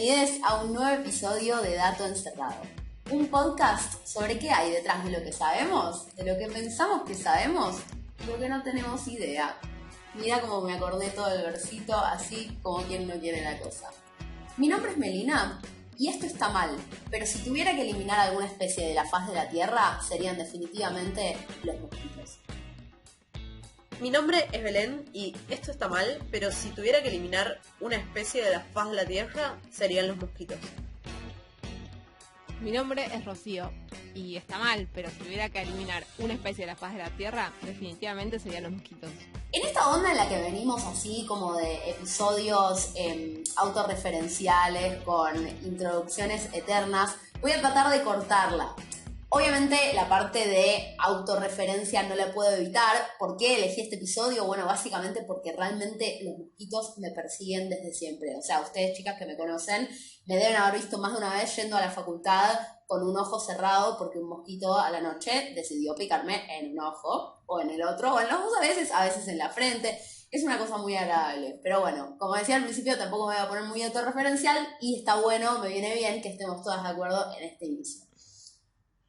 bienvenidos a un nuevo episodio de Dato Encerrado. Un podcast sobre qué hay detrás de lo que sabemos, de lo que pensamos que sabemos, lo que no tenemos idea. Mira cómo me acordé todo el versito, así como quien no quiere la cosa. Mi nombre es Melina y esto está mal, pero si tuviera que eliminar alguna especie de la faz de la Tierra, serían definitivamente los mosquitos. Mi nombre es Belén y esto está mal, pero si tuviera que eliminar una especie de la faz de la Tierra, serían los mosquitos. Mi nombre es Rocío y está mal, pero si tuviera que eliminar una especie de la faz de la Tierra, definitivamente serían los mosquitos. En esta onda en la que venimos así como de episodios autorreferenciales con introducciones eternas, voy a tratar de cortarla. Obviamente la parte de autorreferencia no la puedo evitar. ¿Por qué elegí este episodio? Bueno, básicamente porque realmente los mosquitos me persiguen desde siempre. O sea, ustedes chicas que me conocen me deben haber visto más de una vez yendo a la facultad con un ojo cerrado porque un mosquito a la noche decidió picarme en un ojo o en el otro o en los dos a veces en la frente. Es una cosa muy agradable. Pero bueno, como decía al principio, tampoco me voy a poner muy autorreferencial y está bueno, me viene bien que estemos todas de acuerdo en este inicio.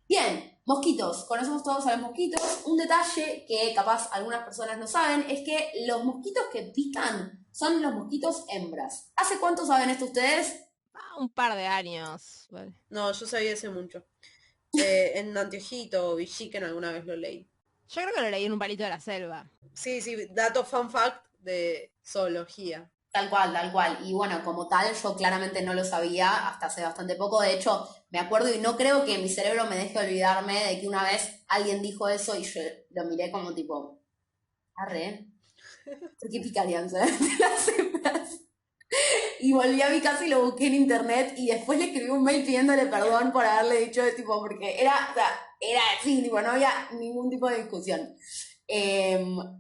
Bien, mosquitos. Conocemos todos a los mosquitos. Un detalle que capaz algunas personas no saben es que los mosquitos que pican son los mosquitos hembras. ¿Hace cuánto saben esto ustedes? Un par de años. Vale. No, yo sabía hace mucho. En Anteojito o Villiquen alguna vez lo leí. Yo creo que lo leí en un palito de la selva. Sí, dato fun fact de zoología. Tal cual. Y bueno, como tal, yo claramente no lo sabía hasta hace bastante poco. De hecho, me acuerdo y no creo que mi cerebro me deje olvidarme de que una vez alguien dijo eso y yo lo miré como tipo, arre, ¿por qué picarían solamente las hembras? Y volví a mi casa y lo busqué en internet y después le escribí un mail pidiéndole perdón por haberle dicho tipo, porque era así, tipo, no había ningún tipo de discusión.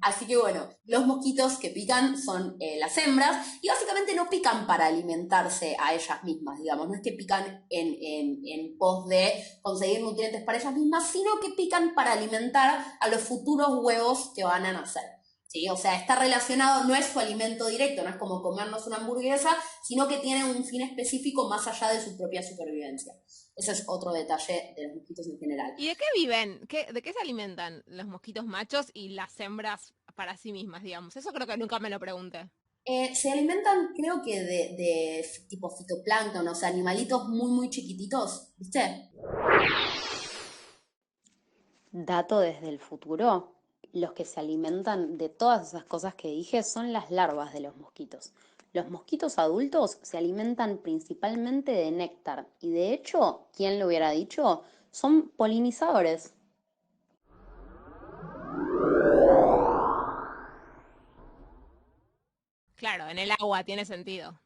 Así que bueno, los mosquitos que pican son las hembras y básicamente no pican para alimentarse a ellas mismas, digamos, no es que pican en pos de conseguir nutrientes para ellas mismas, sino que pican para alimentar a los futuros huevos que van a nacer. ¿Sí? O sea, está relacionado, no es su alimento directo, no es como comernos una hamburguesa, sino que tiene un fin específico más allá de su propia supervivencia. Ese es otro detalle de los mosquitos en general. ¿Y de qué viven? ¿De qué se alimentan los mosquitos machos y las hembras para sí mismas, digamos? Eso creo que nunca me lo pregunté. Se alimentan, creo que de tipo fitoplancton, o sea, animalitos muy, muy chiquititos, ¿viste? Dato desde el futuro. Los que se alimentan de todas esas cosas que dije son las larvas de los mosquitos. Los mosquitos adultos se alimentan principalmente de néctar y de hecho, ¿quién lo hubiera dicho? Son polinizadores. Claro, en el agua tiene sentido.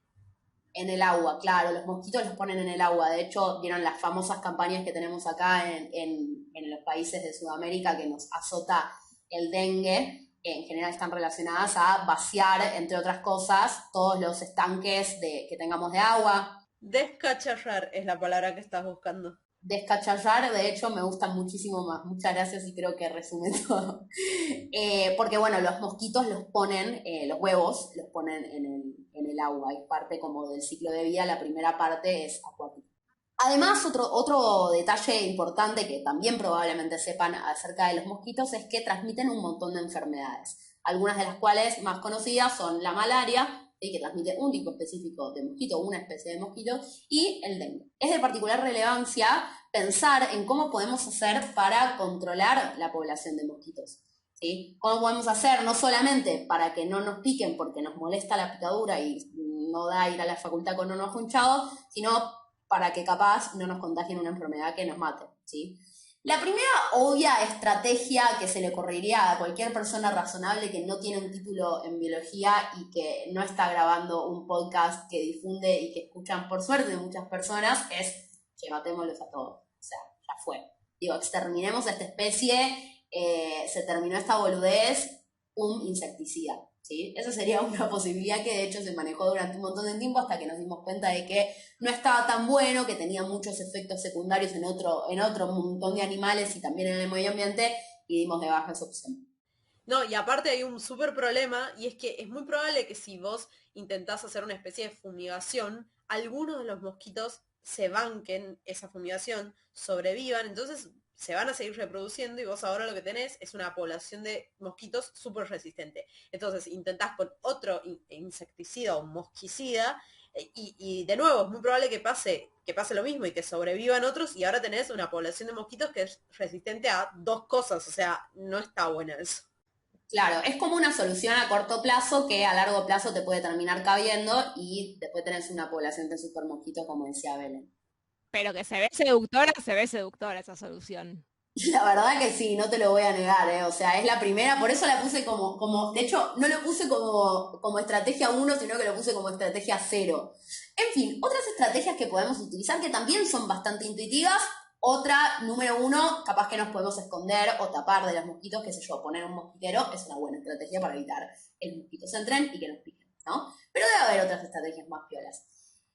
En el agua, claro, los mosquitos los ponen en el agua. De hecho, vieron las famosas campañas que tenemos acá en los países de Sudamérica que nos azota el dengue, en general están relacionadas a vaciar, entre otras cosas, todos los estanques que tengamos de agua. Descacharrar es la palabra que estás buscando. Descachallar, de hecho, me gusta muchísimo más. Muchas gracias y creo que resume todo. Porque, bueno, los mosquitos los ponen, los huevos los ponen en el agua. Es parte como del ciclo de vida. La primera parte es acuática. Además, otro detalle importante que también probablemente sepan acerca de los mosquitos es que transmiten un montón de enfermedades. Algunas de las cuales más conocidas son la malaria, que transmite un tipo específico de mosquito, una especie de mosquito, y el dengue. Es de particular relevancia pensar en cómo podemos hacer para controlar la población de mosquitos. ¿Sí? ¿Cómo podemos hacer no solamente para que no nos piquen porque nos molesta la picadura y no da ir a la facultad con un ojo hinchado, sino para que capaz no nos contagien una enfermedad que nos mate, ¿sí? La primera obvia estrategia que se le ocurriría a cualquier persona razonable que no tiene un título en biología y que no está grabando un podcast que difunde y que escuchan por suerte muchas personas es que matémoslos a todos. O sea, ya fue. Digo, exterminemos a esta especie, se terminó esta boludez, un insecticida. ¿Sí? Esa sería una posibilidad que de hecho se manejó durante un montón de tiempo hasta que nos dimos cuenta de que no estaba tan bueno, que tenía muchos efectos secundarios en otro montón de animales y también en el medio ambiente y dimos de baja esa opción. No, y aparte hay un súper problema, y es que es muy probable que si vos intentás hacer una especie de fumigación, algunos de los mosquitos se banquen esa fumigación, sobrevivan, entonces se van a seguir reproduciendo y vos ahora lo que tenés es una población de mosquitos súper resistente. Entonces intentás con otro insecticida o mosquicida y de nuevo es muy probable que pase lo mismo y que sobrevivan otros y ahora tenés una población de mosquitos que es resistente a dos cosas, o sea, no está buena eso. Claro, es como una solución a corto plazo que a largo plazo te puede terminar cabiendo y después tenés una población de super mosquitos, como decía Belén. Pero que se ve seductora esa solución. La verdad que sí, no te lo voy a negar, ¿eh? O sea, es la primera, por eso la puse de hecho, no lo puse como estrategia uno, sino que lo puse como estrategia cero. En fin, otras estrategias que podemos utilizar que también son bastante intuitivas. Otra, número uno, capaz que nos podemos esconder o tapar de los mosquitos, qué sé yo, poner un mosquitero es una buena estrategia para evitar que los mosquitos entren y que nos piquen, ¿no? Pero debe haber otras estrategias más piolas.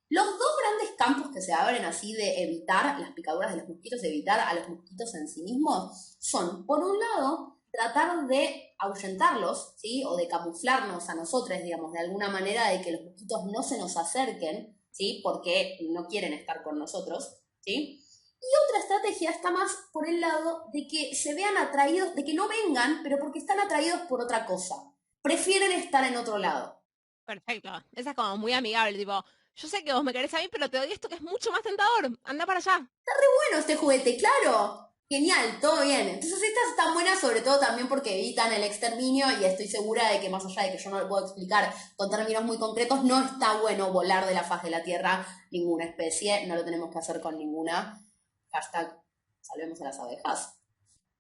Los dos grandes campos que se abren así de evitar las picaduras de los mosquitos, de evitar a los mosquitos en sí mismos, son, por un lado, tratar de ahuyentarlos, ¿sí? O de camuflarnos a nosotros, digamos, de alguna manera, de que los mosquitos no se nos acerquen, ¿sí? Porque no quieren estar con nosotros, ¿sí? Y otra estrategia está más por el lado de que se vean atraídos, de que no vengan, pero porque están atraídos por otra cosa. Prefieren estar en otro lado. Perfecto. Esa es como muy amigable, tipo, yo sé que vos me querés a mí, pero te doy esto que es mucho más tentador. Anda para allá. Bueno, este juguete, claro. Genial, todo bien. Entonces estas están buenas sobre todo también porque evitan el exterminio y estoy segura de que más allá de que yo no lo puedo explicar con términos muy concretos, no está bueno volar de la faz de la Tierra ninguna especie, no lo tenemos que hacer con ninguna. Hashtag salvemos a las abejas.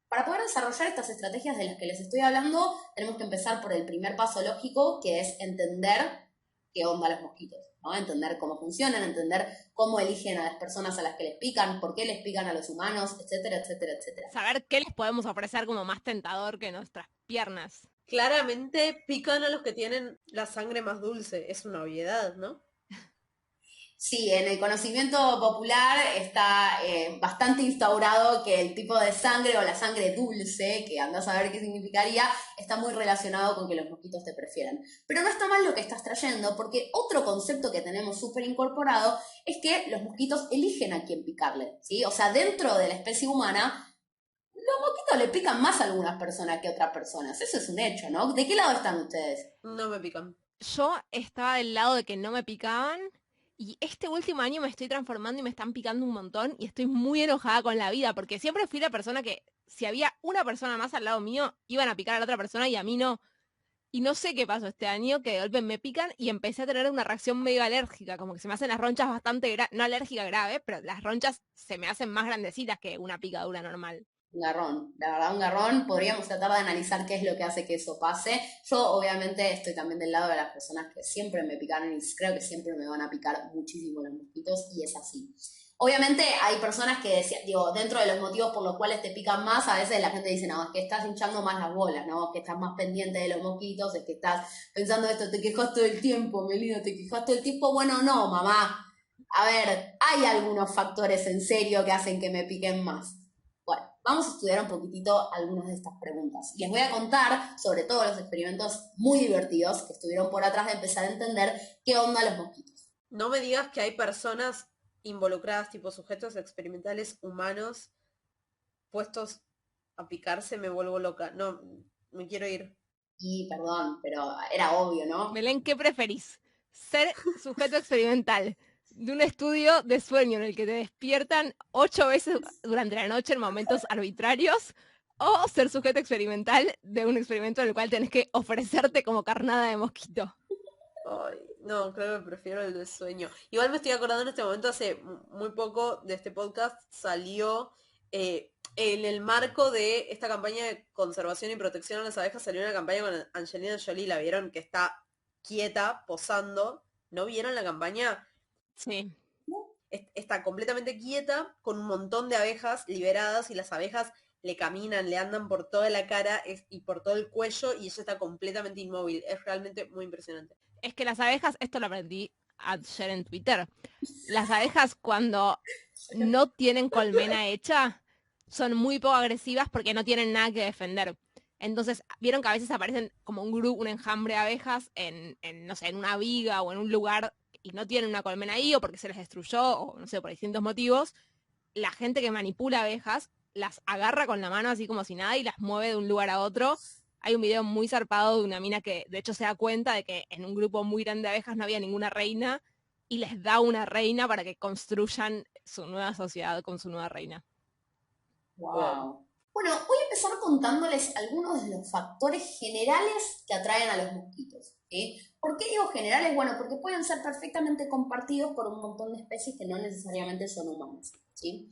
Para poder desarrollar estas estrategias de las que les estoy hablando, tenemos que empezar por el primer paso lógico, que es entender qué onda los mosquitos, ¿no? Entender cómo funcionan, entender cómo eligen a las personas a las que les pican, por qué les pican a los humanos, etcétera, etcétera, etcétera. Saber qué les podemos ofrecer como más tentador que nuestras piernas. Claramente pican a los que tienen la sangre más dulce, es una obviedad, ¿no? Sí, en el conocimiento popular está bastante instaurado que el tipo de sangre o la sangre dulce, que andás a ver qué significaría, está muy relacionado con que los mosquitos te prefieran. Pero no está mal lo que estás trayendo, porque otro concepto que tenemos súper incorporado es que los mosquitos eligen a quién picarle, ¿sí? O sea, dentro de la especie humana, los mosquitos le pican más a algunas personas que a otras personas. Eso es un hecho, ¿no? ¿De qué lado están ustedes? No me pican. Yo estaba del lado de que no me picaban y este último año me estoy transformando y me están picando un montón y estoy muy enojada con la vida porque siempre fui la persona que si había una persona más al lado mío iban a picar a la otra persona y a mí no. Y no sé qué pasó este año, que de golpe me pican y empecé a tener una reacción medio alérgica, como que se me hacen las ronchas bastante, no alérgica grave, pero las ronchas se me hacen más grandecitas que una picadura normal. Un garrón, la verdad un garrón. Podríamos tratar de analizar qué es lo que hace que eso pase. Yo obviamente estoy también del lado de las personas que siempre me picaron y creo que siempre me van a picar muchísimo los mosquitos y es así. Obviamente hay personas que decían, digo, dentro de los motivos por los cuales te pican más, a veces la gente dice, no, es que estás hinchando más las bolas, ¿no? Es que estás más pendiente de los mosquitos, es que estás pensando esto, te quejas todo el tiempo, Melina, te quejas todo el tiempo. Bueno, no, mamá. A ver, hay algunos factores en serio que hacen que me piquen más. Bueno, vamos a estudiar un poquitito algunas de estas preguntas. Y les voy a contar sobre todos los experimentos muy divertidos que estuvieron por atrás de empezar a entender qué onda los mosquitos. No me digas que hay personas involucradas, tipo sujetos experimentales humanos, puestos a picarse, me vuelvo loca. No, me quiero ir. Y perdón, pero era obvio, ¿no? Belén, ¿qué preferís? ¿Ser sujeto experimental de un estudio de sueño en el que te despiertan 8 veces durante la noche en momentos arbitrarios? ¿O ser sujeto experimental de un experimento en el cual tenés que ofrecerte como carnada de mosquito? Ay, no, creo que prefiero el de sueño. Igual me estoy acordando en este momento, hace muy poco de este podcast salió, en el marco de esta campaña de conservación y protección a las abejas, salió una campaña con Angelina Jolie, la vieron que está quieta, posando. ¿No vieron la campaña? Sí. Está completamente quieta, con un montón de abejas liberadas y las abejas le caminan, le andan por toda la cara y por todo el cuello y ella está completamente inmóvil. Es realmente muy impresionante. Es que las abejas, esto lo aprendí ayer en Twitter, las abejas cuando no tienen colmena hecha son muy poco agresivas porque no tienen nada que defender. Entonces, vieron que a veces aparecen como un grupo, un enjambre de abejas no sé, en una viga o en un lugar y no tienen una colmena ahí o porque se les destruyó o no sé, por distintos motivos. La gente que manipula abejas las agarra con la mano así como si nada y las mueve de un lugar a otro. Hay un video muy zarpado de una mina que de hecho se da cuenta de que en un grupo muy grande de abejas no había ninguna reina y les da una reina para que construyan su nueva sociedad con su nueva reina. Wow. Bueno, voy a empezar contándoles algunos de los factores generales que atraen a los mosquitos. ¿Sí? ¿Por qué digo generales? Bueno, porque pueden ser perfectamente compartidos por un montón de especies que no necesariamente son humanas. ¿Sí?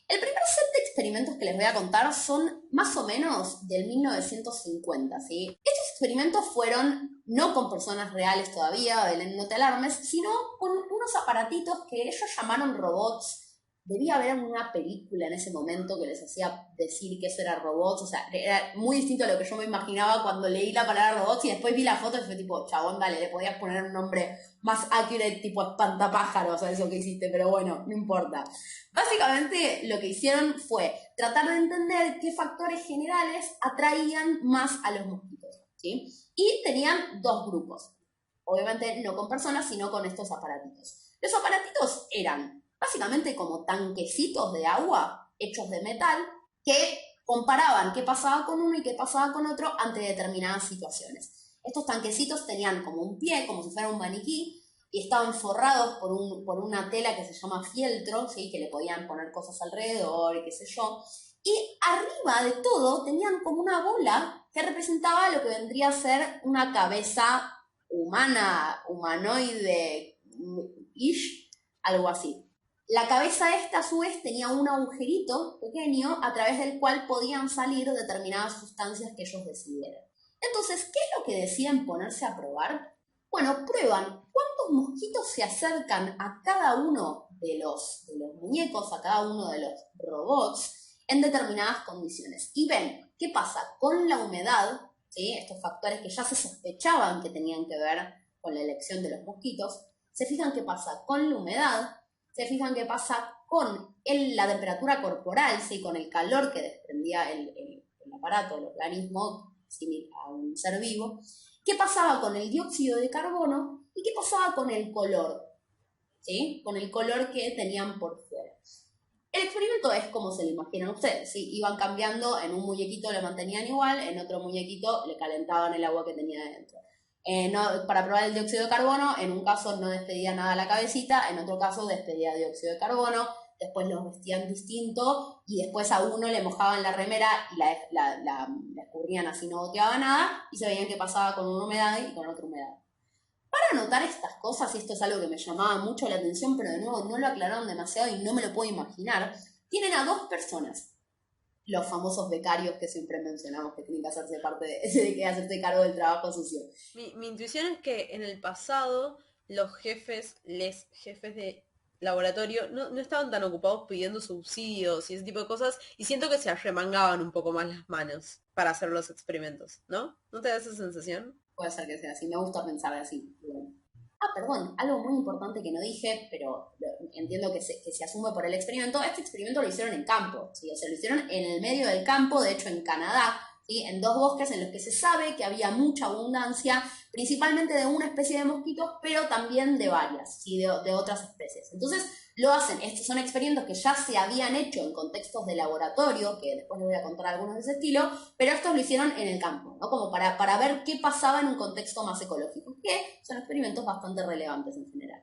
El primer set de experimentos que les voy a contar son más o menos del 1950. ¿Sí? Estos experimentos fueron no con personas reales todavía, Belén, no te alarmes, sino con unos aparatitos que ellos llamaron robots. Debía haber una película en ese momento que les hacía decir que eso era robots, o sea, era muy distinto a lo que yo me imaginaba cuando leí la palabra robots y después vi la foto y fue tipo, chabón, dale, le podías poner un nombre más accurate, tipo espantapájaros a eso que hiciste, pero bueno, no importa. Básicamente lo que hicieron fue tratar de entender qué factores generales atraían más a los mosquitos, ¿sí? Y tenían dos grupos, obviamente no con personas, sino con estos aparatitos. Los aparatitos eran básicamente como tanquecitos de agua hechos de metal que comparaban qué pasaba con uno y qué pasaba con otro ante determinadas situaciones. Estos tanquecitos tenían como un pie, como si fuera un maniquí, y estaban forrados por una tela que se llama fieltro, ¿sí? Que le podían poner cosas alrededor y qué sé yo. Y arriba de todo tenían como una bola que representaba lo que vendría a ser una cabeza humana, humanoide-ish, algo así. La cabeza esta, a su vez, tenía un agujerito pequeño a través del cual podían salir determinadas sustancias que ellos decidieran. Entonces, ¿qué es lo que deciden ponerse a probar? Bueno, prueban cuántos mosquitos se acercan a cada uno de los muñecos, a cada uno de los robots, en determinadas condiciones. Y ven qué pasa con la humedad, ¿sí? Estos factores que ya se sospechaban que tenían que ver con la elección de los mosquitos. Se fijan qué pasa con la humedad, se fijan qué pasa con la temperatura corporal, ¿sí? Con el calor que desprendía el aparato, el organismo, similar a un ser vivo. ¿Qué pasaba con el dióxido de carbono? ¿Y qué pasaba con el color? ¿Sí? Con el color que tenían por fuera. El experimento es como se lo imaginan ustedes, ¿sí? Iban cambiando, en un muñequito lo mantenían igual, en otro muñequito le calentaban el agua que tenía dentro. Para probar el dióxido de carbono, en un caso no despedía nada la cabecita, en otro caso despedía dióxido de carbono, después los vestían distinto y después a uno le mojaban la remera y la escurrían así, no boteaba nada y se veían qué pasaba con una humedad y con otra humedad. Para notar estas cosas, y esto es algo que me llamaba mucho la atención, pero de nuevo no lo aclararon demasiado y no me lo puedo imaginar, tienen a dos personas. Los famosos becarios que siempre mencionamos que tienen que hacerse parte de que hacerse cargo del trabajo sucio. Mi intuición es que en el pasado los jefes de laboratorio no estaban tan ocupados pidiendo subsidios y ese tipo de cosas y siento que se arremangaban un poco más las manos para hacer los experimentos, ¿no? ¿No te da esa sensación? Puede ser que sea así, me gusta pensar así. Perdón, algo muy importante que no dije, pero entiendo que se asume por el experimento. Este experimento lo hicieron en campo, ¿sí? O sea, lo hicieron en el medio del campo, de hecho en Canadá, ¿sí? En dos bosques en los que se sabe que había mucha abundancia, principalmente de una especie de mosquitos, pero también de varias, ¿sí? de otras especies. Entonces lo hacen, estos son experimentos que ya se habían hecho en contextos de laboratorio, que después les voy a contar algunos de ese estilo, pero estos lo hicieron en el campo, ¿no? Como para ver qué pasaba en un contexto más ecológico, que son experimentos bastante relevantes en general.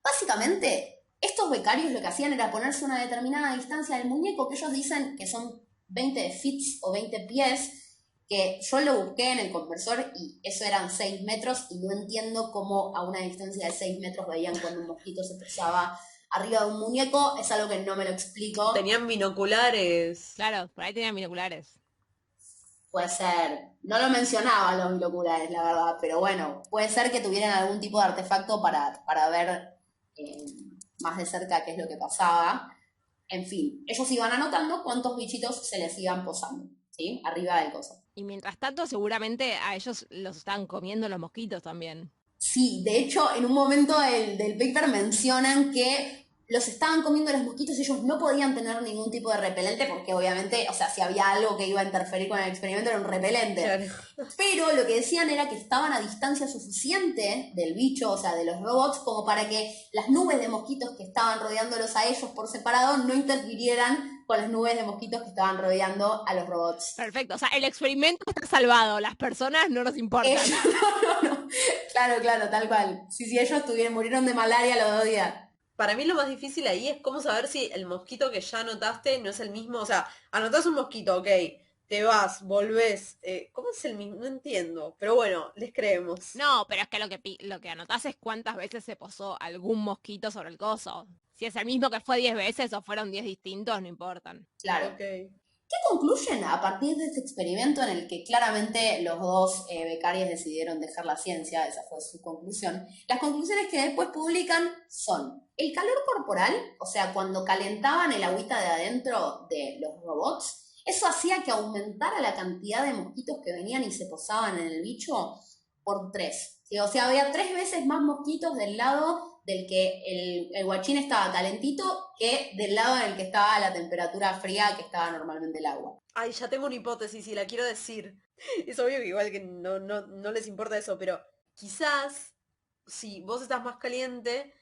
Básicamente, estos becarios lo que hacían era ponerse a una determinada distancia del muñeco, que ellos dicen que son 20 feet o 20 pies, que yo lo busqué en el conversor y eso eran 6 metros y no entiendo cómo a una distancia de 6 metros veían cuando un mosquito se posaba arriba de un muñeco, es algo que no me lo explico. Tenían binoculares. Claro, por ahí tenían binoculares. Puede ser, no lo mencionaban los binoculares, la verdad, pero bueno, puede ser que tuvieran algún tipo de artefacto para ver más de cerca qué es lo que pasaba. En fin, ellos iban anotando cuántos bichitos se les iban posando, ¿sí? Arriba del coso. Y mientras tanto, seguramente a ellos los estaban comiendo los mosquitos también. Sí, de hecho, en un momento del paper mencionan que los estaban comiendo los mosquitos y ellos no podían tener ningún tipo de repelente porque obviamente, o sea, si había algo que iba a interferir con el experimento era un repelente. Claro. Pero lo que decían era que estaban a distancia suficiente del bicho, o sea, de los robots, como para que las nubes de mosquitos que estaban rodeándolos a ellos por separado no interfirieran con las nubes de mosquitos que estaban rodeando a los robots. Perfecto, o sea, el experimento está salvado, las personas no nos importan. No. Claro, tal cual. Si ellos murieron de malaria los 2 días. Para mí lo más difícil ahí es cómo saber si el mosquito que ya anotaste no es el mismo. O sea, anotás un mosquito, ok, te vas, volvés. ¿Cómo es el mismo? No entiendo. Pero bueno, les creemos. No, pero es que lo que anotás es cuántas veces se posó algún mosquito sobre el coso. Si es el mismo que fue 10 veces o fueron 10 distintos, no importan. Claro. Ok. ¿Qué concluyen a partir de este experimento en el que claramente los 2 becarios decidieron dejar la ciencia? Esa fue su conclusión. Las conclusiones que después publican son el calor corporal, o sea, cuando calentaban el agüita de adentro de los robots, eso hacía que aumentara la cantidad de mosquitos que venían y se posaban en el bicho por 3. ¿Sí? O sea, había 3 veces más mosquitos del lado del que el guachín estaba calentito que del lado en el que estaba la temperatura fría que estaba normalmente el agua. Ay, ya tengo una hipótesis y la quiero decir. Es obvio que igual que no les importa eso, pero quizás si vos estás más caliente,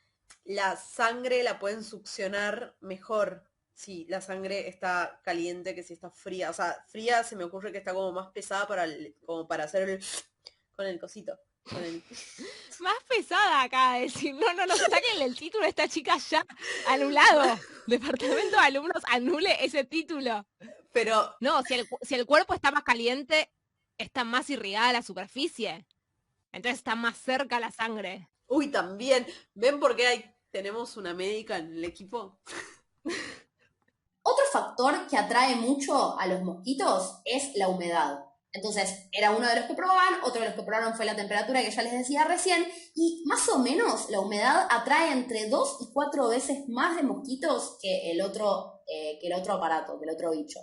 la sangre la pueden succionar mejor si la sangre está caliente que si está fría. O sea, fría se me ocurre que está como más pesada como para hacer con el cosito. Más pesada acá decir, no, saquen el título de esta chica ya, anulado. Departamento de Alumnos anule ese título. Pero no, si el cuerpo está más caliente, está más irrigada la superficie. Entonces está más cerca la sangre. Uy, también. ¿Ven por qué tenemos una médica en el equipo? Otro factor que atrae mucho a los mosquitos es la humedad. Entonces, era uno de los que probaban, otro de los que probaron fue la temperatura que ya les decía recién, y más o menos la humedad atrae entre 2 y 4 veces más de mosquitos que el otro aparato, que el otro bicho.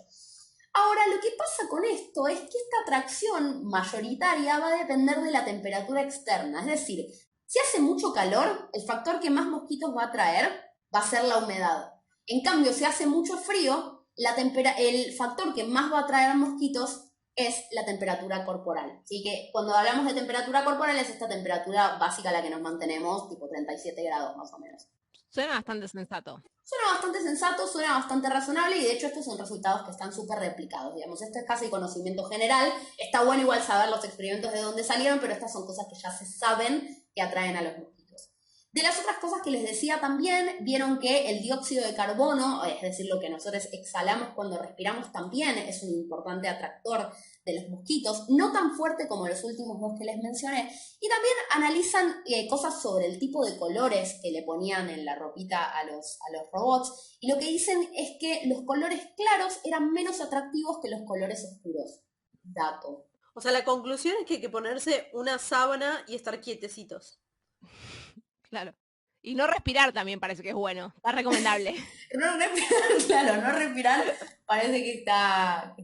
Ahora, lo que pasa con esto es que esta atracción mayoritaria va a depender de la temperatura externa, es decir, si hace mucho calor, el factor que más mosquitos va a atraer va a ser la humedad. En cambio, si hace mucho frío, el factor que más va a atraer mosquitos es la temperatura corporal. Así que cuando hablamos de temperatura corporal es esta temperatura básica a la que nos mantenemos, tipo 37 grados más o menos. Suena bastante sensato. Suena bastante sensato, suena bastante razonable y de hecho estos son resultados que están súper replicados. Digamos, esto es casi conocimiento general. Está bueno igual saber los experimentos de dónde salieron, pero estas son cosas que ya se saben que atraen a los mosquitos. De las otras cosas que les decía también, vieron que el dióxido de carbono, es decir, lo que nosotros exhalamos cuando respiramos también es un importante atractor de los mosquitos, no tan fuerte como los últimos 2 que les mencioné, y también analizan cosas sobre el tipo de colores que le ponían en la ropita a los robots, y lo que dicen es que los colores claros eran menos atractivos que los colores oscuros. Dato. O sea, la conclusión es que hay que ponerse una sábana y estar quietecitos. Claro. Y no respirar también parece que es bueno. Está recomendable. No respirar parece que está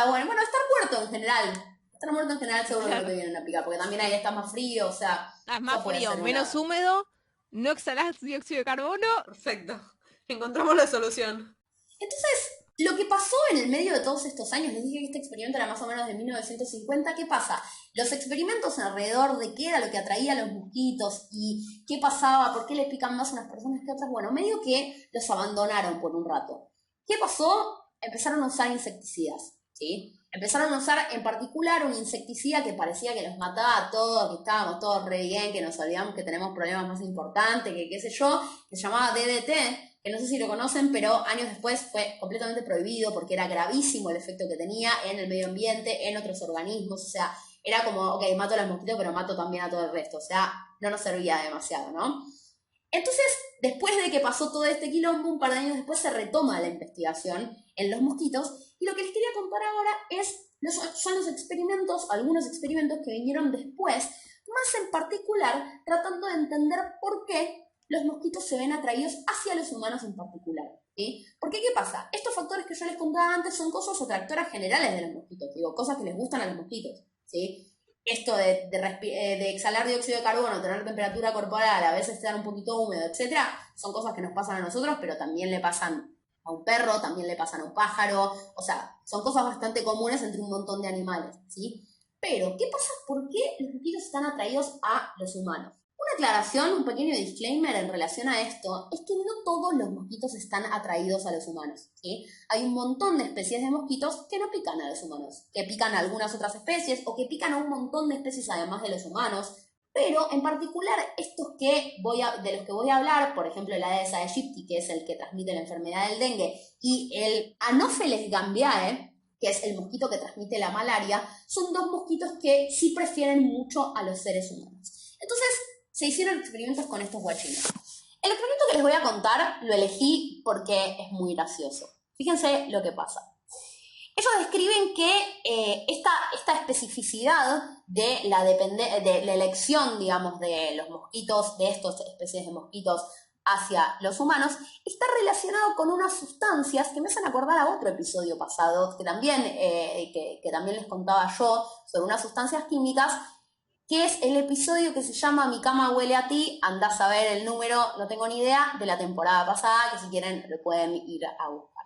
bueno. Bueno, estar muerto en general. Estar muerto en general seguro que no te viene una pica, porque también ahí está más frío, o sea... Estás más frío, menos húmedo, no exhalás dióxido de carbono. Perfecto. Encontramos la solución. Entonces, lo que pasó en el medio de todos estos años, les dije que este experimento era más o menos de 1950, ¿qué pasa? Los experimentos alrededor de qué era lo que atraía a los mosquitos y qué pasaba, por qué les pican más unas personas que otras, bueno, medio que los abandonaron por un rato. ¿Qué pasó? Empezaron a usar insecticidas, ¿sí? Empezaron a usar en particular un insecticida que parecía que los mataba a todos, que estábamos todos re bien, que nos olvidamos que tenemos problemas más importantes, que qué sé yo, que se llamaba DDT, que no sé si lo conocen, pero años después fue completamente prohibido porque era gravísimo el efecto que tenía en el medio ambiente, en otros organismos, o sea, era como, ok, mato a los mosquitos, pero mato también a todo el resto, o sea, no nos servía demasiado, ¿no? Entonces, después de que pasó todo este quilombo, un par de años después se retoma la investigación en los mosquitos, y lo que les quería contar ahora son los experimentos, algunos experimentos que vinieron después, más en particular tratando de entender por qué los mosquitos se ven atraídos hacia los humanos en particular, ¿sí? Porque, ¿qué pasa? Estos factores que yo les contaba antes son cosas atractoras generales de los mosquitos, digo, cosas que les gustan a los mosquitos, ¿sí? esto de exhalar dióxido de carbono, tener temperatura corporal, a veces estar un poquito húmedo, etcétera, son cosas que nos pasan a nosotros, pero también le pasan a un perro, también le pasan a un pájaro, o sea, son cosas bastante comunes entre un montón de animales, ¿sí? Pero, ¿qué pasa? ¿Por qué los mosquitos están atraídos a los humanos? Una aclaración, un pequeño disclaimer en relación a esto, es que no todos los mosquitos están atraídos a los humanos, ¿sí? Hay un montón de especies de mosquitos que no pican a los humanos, que pican a algunas otras especies o que pican a un montón de especies además de los humanos, pero en particular estos de los que voy a hablar, por ejemplo el Aedes aegypti, que es el que transmite la enfermedad del dengue, y el Anopheles gambiae, que es el mosquito que transmite la malaria, son dos mosquitos que sí prefieren mucho a los seres humanos. Entonces, se hicieron experimentos con estos guachinos. El experimento que les voy a contar lo elegí porque es muy gracioso. Fíjense lo que pasa. Ellos describen que esta especificidad de la elección, digamos, de los mosquitos, de estas especies de mosquitos hacia los humanos, está relacionado con unas sustancias que me hacen acordar a otro episodio pasado, que también les contaba yo, sobre unas sustancias químicas, que es el episodio que se llama Mi cama huele a ti, andás a ver el número, no tengo ni idea, de la temporada pasada, que si quieren lo pueden ir a buscar.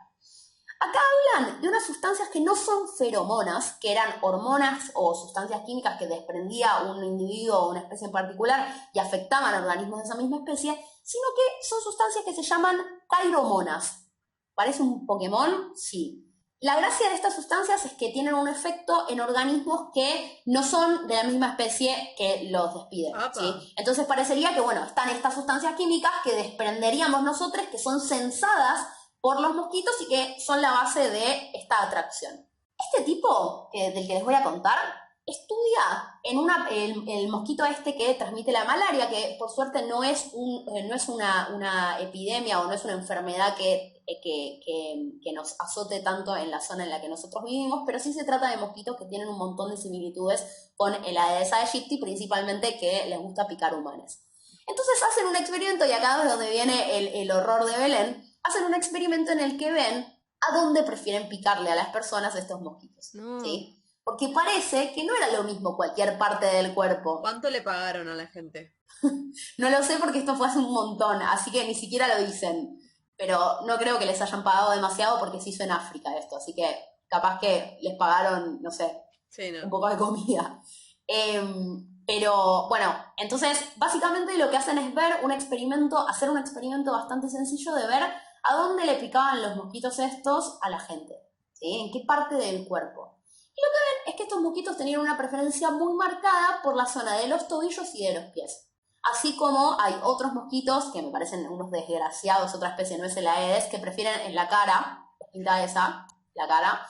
Acá hablan de unas sustancias que no son feromonas, que eran hormonas o sustancias químicas que desprendía un individuo o una especie en particular y afectaban a organismos de esa misma especie, sino que son sustancias que se llaman cairomonas. ¿Parece un Pokémon? Sí. La gracia de estas sustancias es que tienen un efecto en organismos que no son de la misma especie que los despiden, ¿sí? Entonces parecería que, bueno, están estas sustancias químicas que desprenderíamos nosotros, que son sensadas por los mosquitos y que son la base de esta atracción. Este tipo, del que les voy a contar, estudia el mosquito que transmite la malaria, que por suerte no es una epidemia o no es una enfermedad que nos azote tanto en la zona en la que nosotros vivimos, pero sí se trata de mosquitos que tienen un montón de similitudes con el Aedes aegypti, principalmente que les gusta picar humanos. Entonces hacen un experimento, y acá es donde viene el horror de Belén, hacen un experimento en el que ven a dónde prefieren picarle a las personas estos mosquitos, ¿sí? Porque parece que no era lo mismo cualquier parte del cuerpo. ¿Cuánto le pagaron a la gente? No lo sé porque esto fue hace un montón, así que ni siquiera lo dicen. Pero no creo que les hayan pagado demasiado porque se hizo en África esto, así que capaz que les pagaron, no sé, un poco de comida. Pero bueno, entonces básicamente lo que hacen es hacer un experimento bastante sencillo de ver a dónde le picaban los mosquitos estos a la gente, ¿sí? En qué parte del cuerpo. Y lo que ven es que estos mosquitos tenían una preferencia muy marcada por la zona de los tobillos y de los pies. Así como hay otros mosquitos, que me parecen unos desgraciados, otra especie, no es el Aedes, que prefieren en la cara, la cara.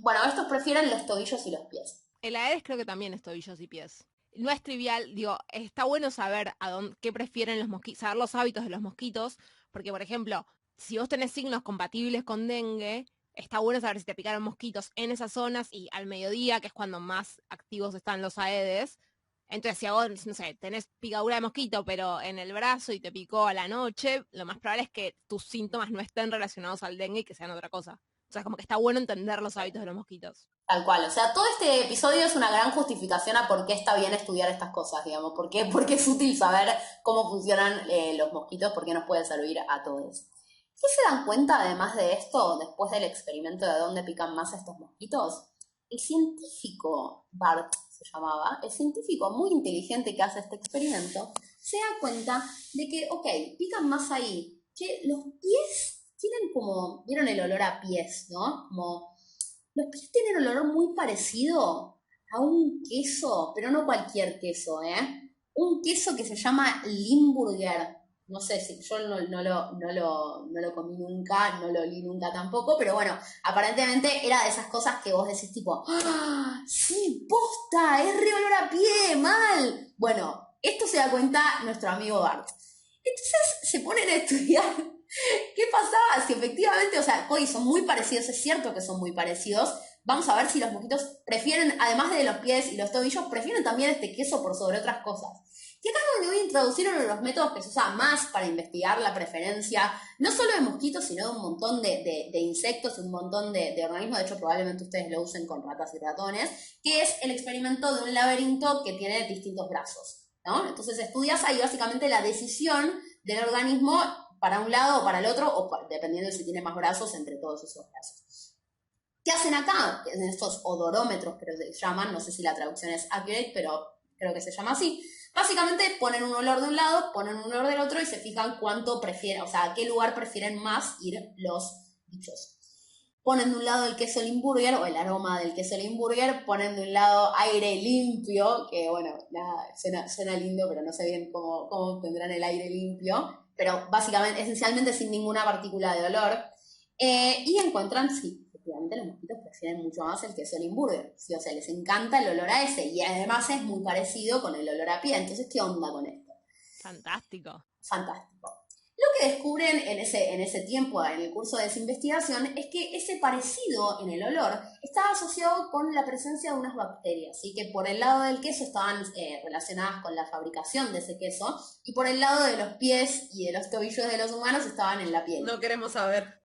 Bueno, estos prefieren los tobillos y los pies. El Aedes creo que también es tobillos y pies. No es trivial, digo, está bueno saber qué prefieren los mosquitos, saber los hábitos de los mosquitos, porque por ejemplo, si vos tenés signos compatibles con dengue, está bueno saber si te picaron mosquitos en esas zonas y al mediodía, que es cuando más activos están los Aedes. Entonces, si a vos, no sé, tenés picadura de mosquito, pero en el brazo y te picó a la noche, lo más probable es que tus síntomas no estén relacionados al dengue y que sean otra cosa. O sea, como que está bueno entender los hábitos de los mosquitos. Tal cual, o sea, todo este episodio es una gran justificación a por qué está bien estudiar estas cosas, digamos, porque es útil saber cómo funcionan los mosquitos, porque nos puede servir a todos. ¿Qué se dan cuenta, además de esto, después del experimento de dónde pican más estos mosquitos? El científico, Bart se llamaba, el científico muy inteligente que hace este experimento, se da cuenta de que, ok, pican más ahí, que los pies tienen como, ¿vieron el olor a pies, no? Como, los pies tienen un olor muy parecido a un queso, pero no cualquier queso, un queso que se llama Limburger. No sé si yo no lo comí nunca, no lo olí nunca tampoco, pero bueno, aparentemente era de esas cosas que vos decís tipo, ¡ah! ¡Sí, posta! ¡Es re olor a pie! ¡Mal! Bueno, esto se da cuenta nuestro amigo Bart. Entonces se ponen a estudiar qué pasaba si efectivamente, o sea, hoy son muy parecidos, es cierto que son muy parecidos. vamos a ver si los mosquitos prefieren, además de los pies y los tobillos, prefieren también este queso por sobre otras cosas. Y acá es donde voy a introducir uno de los métodos que se usa más para investigar la preferencia, no solo de mosquitos, sino de un montón de insectos y un montón de organismos. De hecho, probablemente ustedes lo usen con ratas y ratones, que es el experimento de un laberinto que tiene distintos brazos, ¿no? Entonces estudias ahí básicamente la decisión del organismo para un lado o para el otro, o dependiendo de si tiene más brazos entre todos esos brazos. ¿Qué hacen acá? En estos odorómetros, creo que se llaman, no sé si la traducción es accurate, pero creo que se llama así. Básicamente ponen un olor de un lado, ponen un olor del otro y se fijan cuánto prefieren, o sea, a qué lugar prefieren más ir los bichos. Ponen de un lado el queso Limburger o el aroma del queso Limburger, ponen de un lado aire limpio, que bueno, nada, suena lindo, pero no sé bien cómo tendrán el aire limpio, pero básicamente, esencialmente sin ninguna partícula de olor. Y encuentran, sí, efectivamente los mosquitos prefieren mucho más el queso Limburger, ¿sí? O sea, les encanta el olor a ese, y además es muy parecido con el olor a pie. Entonces, ¿qué onda con esto? Fantástico. Fantástico. Lo que descubren en ese tiempo, en el curso de esa investigación, es que ese parecido en el olor estaba asociado con la presencia de unas bacterias, ¿sí? Que por el lado del queso estaban relacionadas con la fabricación de ese queso, y por el lado de los pies y de los tobillos de los humanos estaban en la piel. No queremos saber.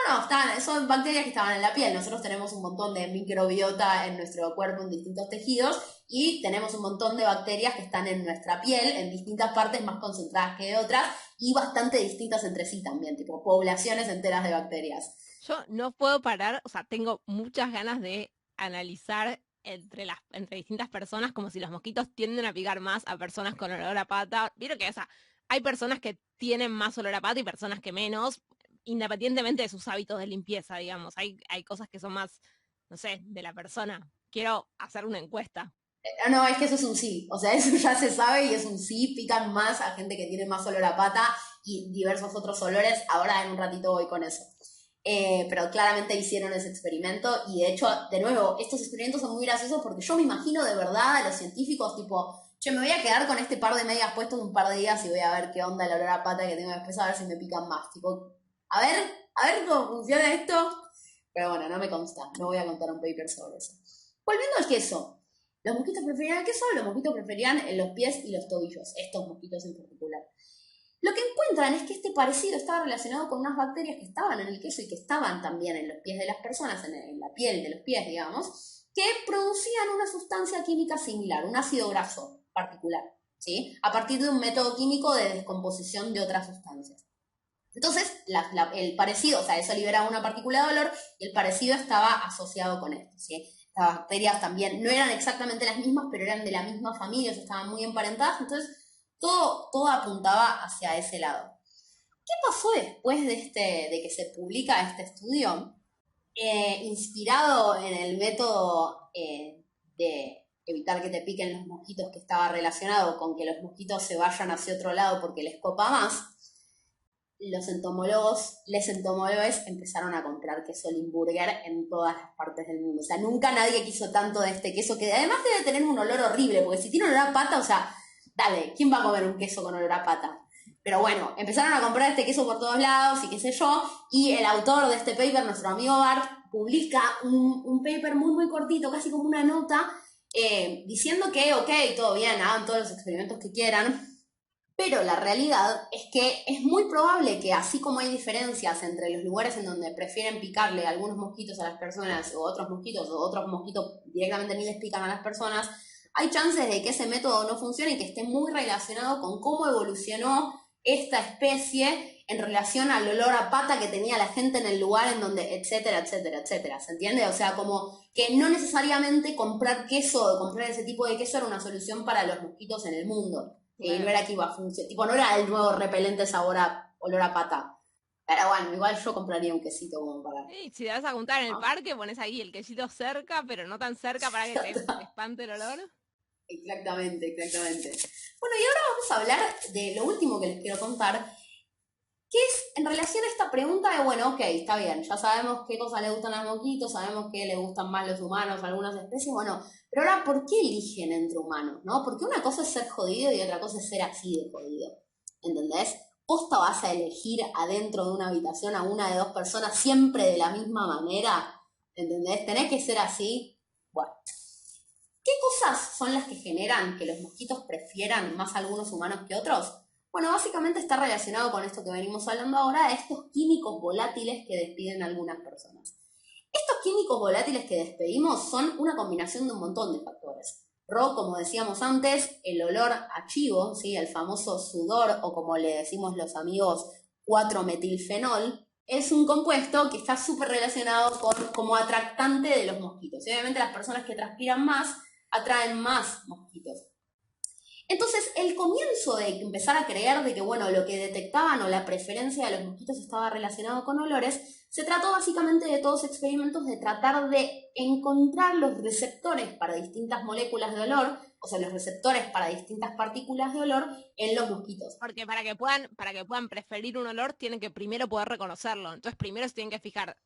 No, son bacterias que estaban en la piel. Nosotros tenemos un montón de microbiota en nuestro cuerpo, en distintos tejidos, y tenemos un montón de bacterias que están en nuestra piel, en distintas partes más concentradas que de otras, y bastante distintas entre sí también, tipo poblaciones enteras de bacterias. Yo no puedo parar, o sea, tengo muchas ganas de analizar entre distintas personas, como si los mosquitos tienden a picar más a personas con olor a pata. Vieron que, o sea, hay personas que tienen más olor a pata y personas que menos, independientemente de sus hábitos de limpieza, digamos. Hay cosas que son más, no sé, de la persona. Quiero hacer una encuesta. No, es que eso es un sí, o sea, eso ya se sabe y es un sí. Pican más a gente que tiene más olor a pata y diversos otros olores. Ahora en un ratito voy con eso. Pero claramente hicieron ese experimento, y de hecho, de nuevo, estos experimentos son muy graciosos porque yo me imagino de verdad a los científicos tipo, che, me voy a quedar con este par de medias puestos un par de días y voy a ver qué onda el olor a pata que tengo después, a ver si me pican más, tipo, a ver cómo funciona esto. Pero bueno, no me consta, no voy a contar un paper sobre eso. Volviendo al queso, los mosquitos preferían el queso, los mosquitos preferían los pies y los tobillos, estos mosquitos en particular. Lo que encuentran es que este parecido estaba relacionado con unas bacterias que estaban en el queso y que estaban también en los pies de las personas, en la piel de los pies, digamos, que producían una sustancia química similar, un ácido graso particular, ¿sí? A partir de un método químico de descomposición de otras sustancias. Entonces, el parecido, o sea, eso liberaba una partícula de olor y el parecido estaba asociado con esto, ¿sí? Las bacterias también no eran exactamente las mismas, pero eran de la misma familia, o sea, estaban muy emparentadas, entonces todo apuntaba hacia ese lado. ¿Qué pasó después de que se publica este estudio? Inspirado en el método de evitar que te piquen los mosquitos, que estaba relacionado con que los mosquitos se vayan hacia otro lado porque les copa más, les entomólogos empezaron a comprar queso Limburger en todas las partes del mundo. O sea, nunca nadie quiso tanto de este queso, que además debe tener un olor horrible, porque si tiene olor a pata, o sea, dale, ¿quién va a comer un queso con olor a pata? Pero bueno, empezaron a comprar este queso por todos lados y qué sé yo, y el autor de este paper, nuestro amigo Bart, publica un paper muy, muy cortito, casi como una nota, diciendo que, ok, todo bien, hagan todos los experimentos que quieran, pero la realidad es que es muy probable que, así como hay diferencias entre los lugares en donde prefieren picarle algunos mosquitos a las personas o otros mosquitos directamente ni les pican a las personas, hay chances de que ese método no funcione y que esté muy relacionado con cómo evolucionó esta especie en relación al olor a pata que tenía la gente en el lugar en donde, etcétera, etcétera, etcétera. ¿Se entiende? O sea, como que no necesariamente comprar queso o comprar ese tipo de queso era una solución para los mosquitos en el mundo. Bueno. No era que iba a funcionar, tipo, no era el nuevo repelente sabor a olor a pata. Pero bueno, igual yo compraría un quesito como para... Sí, si te vas a juntar en el parque, pones ahí el quesito cerca, pero no tan cerca para que te espante el olor. Exactamente. Bueno, y ahora vamos a hablar de lo último que les quiero contar, que es en relación a esta pregunta de, bueno, ok, está bien, ya sabemos qué cosas le gustan a los mosquitos, sabemos qué le gustan más los humanos, algunas especies, bueno, pero ahora, ¿por qué eligen entre humanos, no? Porque una cosa es ser jodido y otra cosa es ser así de jodido, ¿entendés? ¿Posta vas a elegir adentro de una habitación a una de dos personas siempre de la misma manera? ¿entendés? Tenés que ser así. Bueno, ¿qué cosas son las que generan que los mosquitos prefieran más a algunos humanos que otros? Bueno, básicamente está relacionado con esto que venimos hablando ahora, de estos químicos volátiles que despiden algunas personas. Estos químicos volátiles que despedimos son una combinación de un montón de factores. Como decíamos antes, el olor a chivo, ¿sí? El famoso sudor, o como le decimos los amigos, 4-metilfenol, es un compuesto que está súper relacionado como atractante de los mosquitos. Y obviamente las personas que transpiran más atraen más mosquitos. Entonces, el comienzo de empezar a creer de que, bueno, lo que detectaban o la preferencia de los mosquitos estaba relacionado con olores, se trató básicamente de todos experimentos de tratar de encontrar los receptores para distintas moléculas de olor, o sea, los receptores para distintas partículas de olor en los mosquitos. Porque para que puedan preferir un olor, tienen que primero poder reconocerlo. Entonces primero se tienen que fijar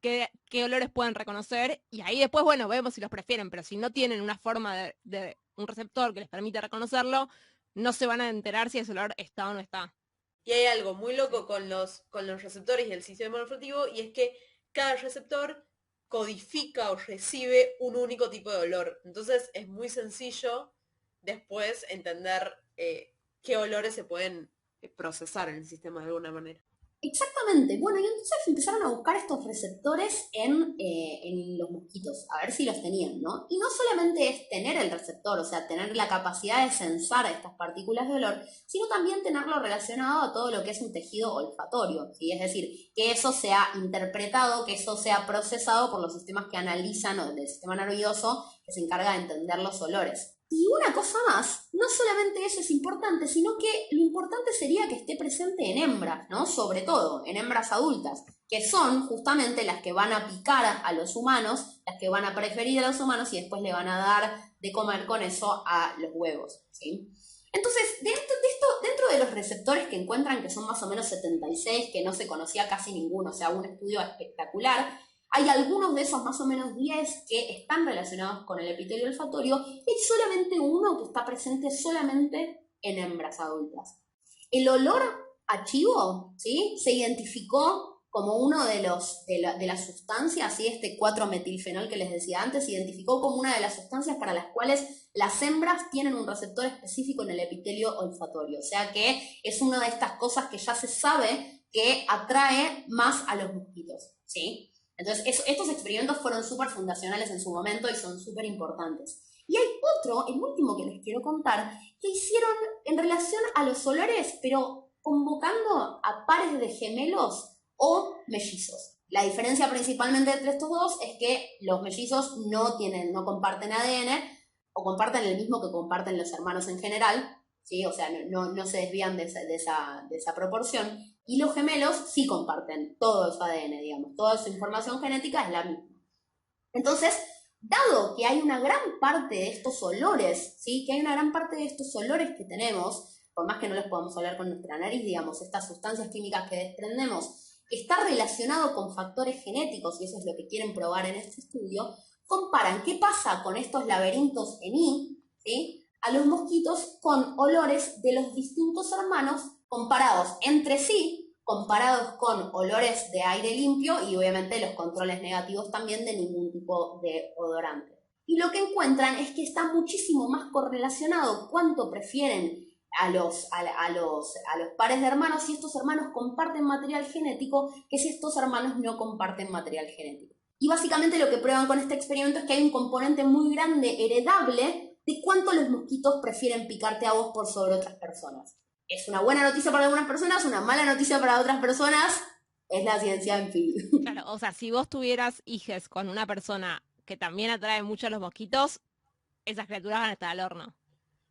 qué olores pueden reconocer, y ahí después, bueno, vemos si los prefieren, pero si no tienen una forma de un receptor que les permite reconocerlo, no se van a enterar si ese olor está o no está. Y hay algo muy loco con los receptores y el sistema olfativo, y es que cada receptor codifica o recibe un único tipo de olor. Entonces es muy sencillo después entender qué olores se pueden procesar en el sistema de alguna manera. Exactamente. Bueno, y entonces empezaron a buscar estos receptores en los mosquitos, a ver si los tenían, ¿no? Y no solamente es tener el receptor, o sea, tener la capacidad de sensar estas partículas de olor, sino también tenerlo relacionado a todo lo que es un tejido olfatorio, ¿sí? Es decir, que eso sea interpretado, que eso sea procesado por los sistemas que analizan, o del sistema nervioso, que se encarga de entender los olores. Y una cosa más, no solamente eso es importante, sino que lo importante sería que esté presente en hembras, ¿no? Sobre todo en hembras adultas, que son justamente las que van a picar a los humanos, las que van a preferir a los humanos y después le van a dar de comer con eso a los huevos, ¿sí? Entonces, dentro de los receptores que encuentran, que son más o menos 76, que no se conocía casi ninguno, o sea, un estudio espectacular, hay algunos de esos más o menos 10 que están relacionados con el epitelio olfatorio y hay solamente uno que está presente solamente en hembras adultas. El olor a chivo, ¿sí? Se identificó como uno de las sustancias, ¿sí? Este 4-metilfenol que les decía antes, se identificó como una de las sustancias para las cuales las hembras tienen un receptor específico en el epitelio olfatorio. O sea que es una de estas cosas que ya se sabe que atrae más a los mosquitos, ¿sí? Entonces, estos experimentos fueron súper fundacionales en su momento y son súper importantes. Y hay otro, el último que les quiero contar, que hicieron en relación a los olores, pero convocando a pares de gemelos o mellizos. La diferencia principalmente entre estos dos es que los mellizos no comparten ADN, o comparten el mismo que comparten los hermanos en general, ¿sí? O sea, no se desvían de esa proporción. Y los gemelos sí comparten todo su ADN, digamos, toda su información genética es la misma. Entonces, dado que hay una gran parte de estos olores, ¿sí? Que hay una gran parte de estos olores que tenemos, por más que no los podamos oler con nuestra nariz, digamos, estas sustancias químicas que desprendemos, está relacionado con factores genéticos, y eso es lo que quieren probar en este estudio, comparan qué pasa con estos laberintos en I, ¿sí? A los mosquitos con olores de los distintos hermanos comparados entre sí, comparados con olores de aire limpio y obviamente los controles negativos también de ningún tipo de odorante. Y lo que encuentran es que está muchísimo más correlacionado cuánto prefieren a los pares de hermanos si estos hermanos comparten material genético que si estos hermanos no comparten material genético. Y básicamente lo que prueban con este experimento es que hay un componente muy grande heredable de cuánto los mosquitos prefieren picarte a vos por sobre otras personas. Es una buena noticia para algunas personas, una mala noticia para otras personas, es la ciencia en fin. Claro, o sea, si vos tuvieras hijes con una persona que también atrae mucho a los mosquitos, esas criaturas van a estar al horno.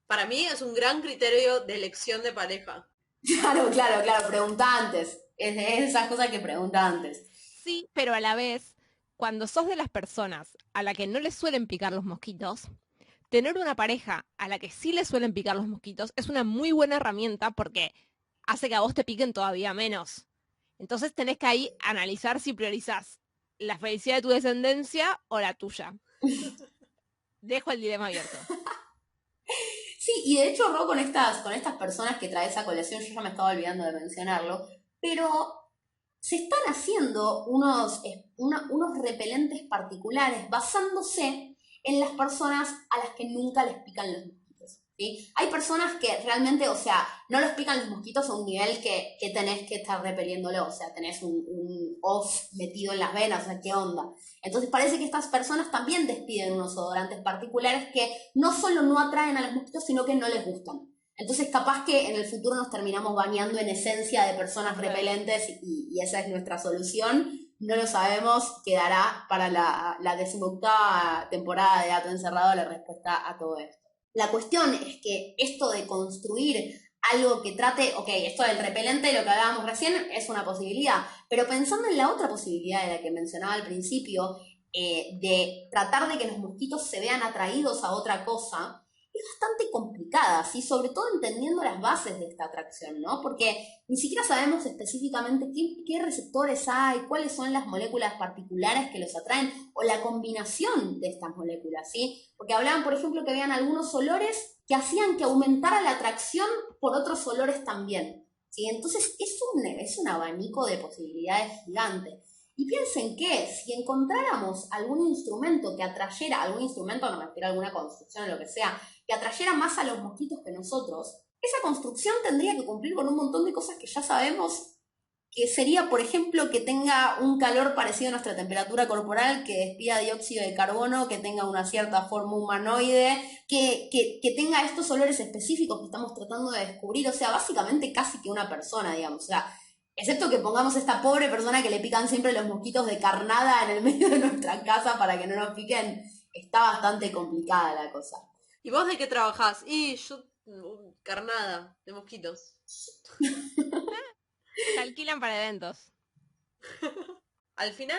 Para mí es un gran criterio de elección de pareja. Claro, pregunta antes. Es de esas cosas que pregunta antes. Sí, pero a la vez, cuando sos de las personas a la que no les suelen picar los mosquitos, tener una pareja a la que sí le suelen picar los mosquitos es una muy buena herramienta porque hace que a vos te piquen todavía menos. Entonces tenés que ahí analizar si priorizás la felicidad de tu descendencia o la tuya. Dejo el dilema abierto. Sí, y de hecho, Ro, con estas personas que traes a colación, yo ya me estaba olvidando de mencionarlo, pero se están haciendo unos repelentes particulares basándose en las personas a las que nunca les pican los mosquitos, ¿sí? Hay personas que realmente, o sea, no los pican los mosquitos a un nivel que tenés que estar repeliéndolo, o sea, tenés un off metido en las venas, o sea, ¿qué onda? Entonces parece que estas personas también despiden unos odorantes particulares que no solo no atraen a los mosquitos, sino que no les gustan. Entonces capaz que en el futuro nos terminamos bañando en esencia de personas repelentes y esa es nuestra solución. No lo sabemos, quedará para la 18ª temporada de Gato Encerrado la respuesta a todo esto. La cuestión es que esto de construir algo que trate, ok, esto del repelente, lo que hablábamos recién, es una posibilidad, pero pensando en la otra posibilidad de la que mencionaba al principio, de tratar de que los mosquitos se vean atraídos a otra cosa, es bastante complicada, ¿sí? Sobre todo entendiendo las bases de esta atracción, ¿no? Porque ni siquiera sabemos específicamente qué receptores hay, cuáles son las moléculas particulares que los atraen, o la combinación de estas moléculas, ¿sí? Porque hablaban, por ejemplo, que habían algunos olores que hacían que aumentara la atracción por otros olores también, ¿sí? Entonces es un abanico de posibilidades gigantes. Y piensen que si encontráramos algún instrumento que atrayera, algún instrumento, no me refiero a alguna construcción o lo que sea, que atrayera más a los mosquitos que nosotros, esa construcción tendría que cumplir con un montón de cosas que ya sabemos, que sería, por ejemplo, que tenga un calor parecido a nuestra temperatura corporal, que despida dióxido de carbono, que tenga una cierta forma humanoide, que tenga estos olores específicos que estamos tratando de descubrir, o sea, básicamente casi que una persona, digamos, o sea, excepto que pongamos a esta pobre persona que le pican siempre los mosquitos de carnada en el medio de nuestra casa para que no nos piquen, está bastante complicada la cosa. ¿Y vos de qué trabajás? Y yo, carnada de mosquitos. Se alquilan para eventos. Al final,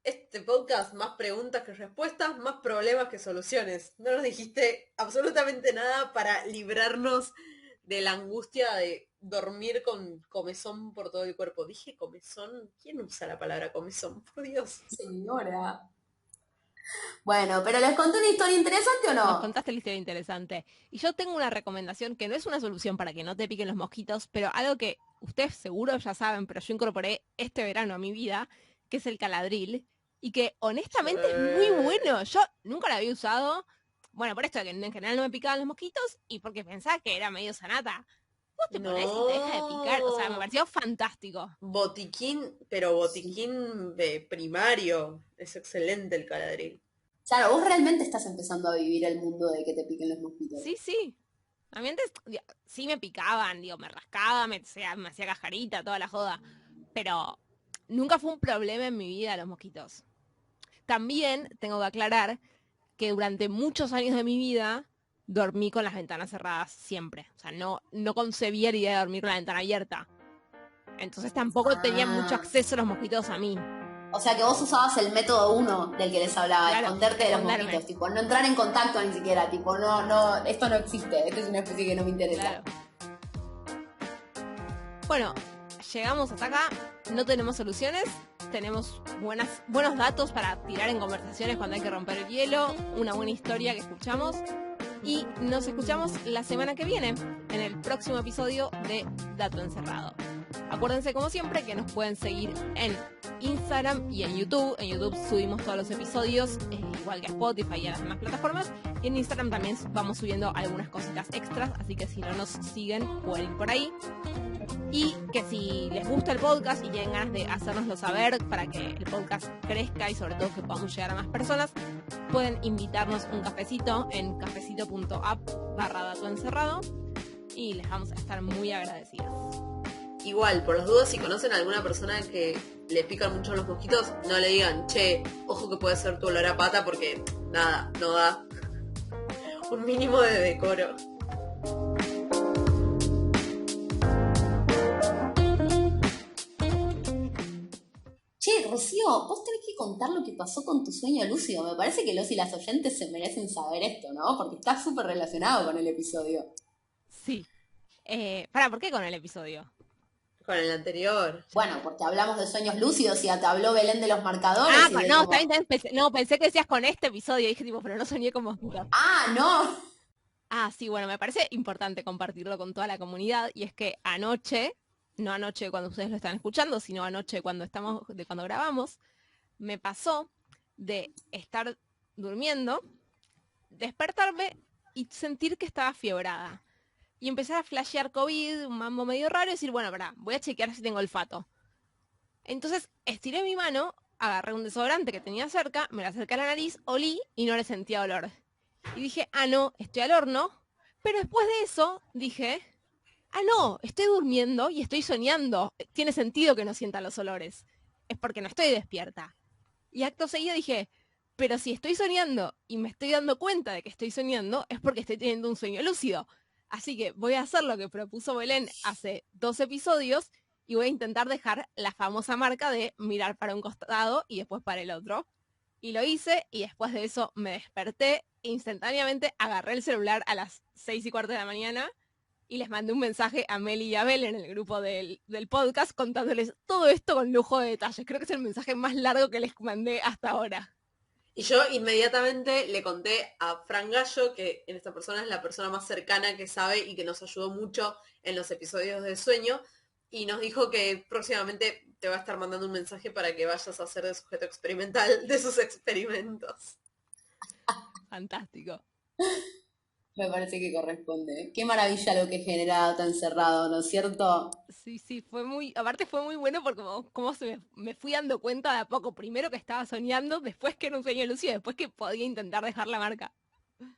este podcast, más preguntas que respuestas, más problemas que soluciones. No nos dijiste absolutamente nada para librarnos de la angustia de dormir con comezón por todo el cuerpo. Dije comezón. ¿Quién usa la palabra comezón? Por Dios. Señora. Bueno, pero ¿les conté una historia interesante o Nos no? contaste la historia interesante. Y yo tengo una recomendación que no es una solución para que no te piquen los mosquitos, pero algo que ustedes seguro ya saben, pero yo incorporé este verano a mi vida, que es el caladril, y que honestamente es muy bueno. Yo nunca lo había usado, bueno, por esto de que en general no me picaban los mosquitos y porque pensaba que era medio sanata. Vos te ponés y te deja de picar, o sea, me pareció fantástico. Botiquín, pero botiquín de primario. Es excelente el caladril. Claro, vos realmente estás empezando a vivir el mundo de que te piquen los mosquitos. Sí, sí. A mí antes sí me picaban, me rascaba, me hacía cajarita, toda la joda. Pero nunca fue un problema en mi vida los mosquitos. También tengo que aclarar que durante muchos años de mi vida dormí con las ventanas cerradas siempre. O sea, no concebía la idea de dormir con la ventana abierta. Entonces tampoco tenían mucho acceso los mosquitos a mí. O sea que vos usabas el método 1 del que les hablaba, Claro, esconderte de los esconderme. mosquitos, tipo, no entrar en contacto ni siquiera, tipo, no, esto no existe, esto es una especie que no me interesa. Claro. Bueno, llegamos hasta acá, no tenemos soluciones, tenemos buenos datos para tirar en conversaciones cuando hay que romper el hielo, una buena historia que escuchamos y nos escuchamos la semana que viene en el próximo episodio de Dato Encerrado. Acuérdense como siempre que nos pueden seguir en Instagram y en YouTube. En YouTube subimos todos los episodios, igual que a Spotify y a las demás plataformas. Y en Instagram también vamos subiendo algunas cositas extras, así que si no nos siguen pueden ir por ahí. Y que si les gusta el podcast y tienen ganas de hacérnoslo saber para que el podcast crezca y sobre todo que podamos llegar a más personas, pueden invitarnos un cafecito en cafecito.app/datoencerrado y les vamos a estar muy agradecidas. Igual, por las dudas, si conocen a alguna persona que le pican mucho los mosquitos, no le digan, che, ojo que puede ser tu olor a pata porque nada, no da. Un mínimo de decoro. Che, Rocío, vos tenés que contar lo que pasó con tu sueño lúcido. Me parece que los y las oyentes se merecen saber esto, ¿no? Porque está súper relacionado con el episodio. Sí. ¿Por qué con el episodio? Con el anterior. Bueno, porque hablamos de sueños lúcidos y te habló Belén de los marcadores. Ah, y de no, cómo- está bien, pensé que decías con este episodio. Dije tipo, pero no soñé con mosquitos. Ah, no. Ah, sí, bueno, me parece importante compartirlo con toda la comunidad. Y es que anoche no anoche cuando ustedes lo están escuchando, sino anoche cuando grabamos, me pasó de estar durmiendo, despertarme y sentir que estaba fiebrada. Y empezar a flashear COVID, un mambo medio raro, y decir, bueno, pará, voy a chequear si tengo olfato. Entonces estiré mi mano, agarré un desodorante que tenía cerca, me lo acerqué a la nariz, olí y no le sentía olor. Y dije, ah, no, estoy al horno. Pero después de eso dije, ah, no, estoy durmiendo y estoy soñando. Tiene sentido que no sienta los olores. Es porque no estoy despierta. Y acto seguido dije, pero si estoy soñando y me estoy dando cuenta de que estoy soñando, es porque estoy teniendo un sueño lúcido. Así que voy a hacer lo que propuso Belén hace 2 episodios y voy a intentar dejar la famosa marca de mirar para un costado y después para el otro. Y lo hice y después de eso me desperté e instantáneamente agarré el celular a las 6:15 de la mañana y les mandé un mensaje a Meli y a Belén en el grupo del podcast contándoles todo esto con lujo de detalles. Creo que es el mensaje más largo que les mandé hasta ahora. Y yo inmediatamente le conté a Fran Gallo, que en esta persona es la persona más cercana que sabe y que nos ayudó mucho en los episodios de sueño, y nos dijo que próximamente te va a estar mandando un mensaje para que vayas a hacer de sujeto experimental de sus experimentos. Fantástico. Me parece que corresponde. Qué maravilla lo que genera tan encerrado, ¿no es cierto? Sí, aparte fue muy bueno porque como me fui dando cuenta de a poco, primero que estaba soñando, después que era un sueño lúcido, después que podía intentar dejar la marca.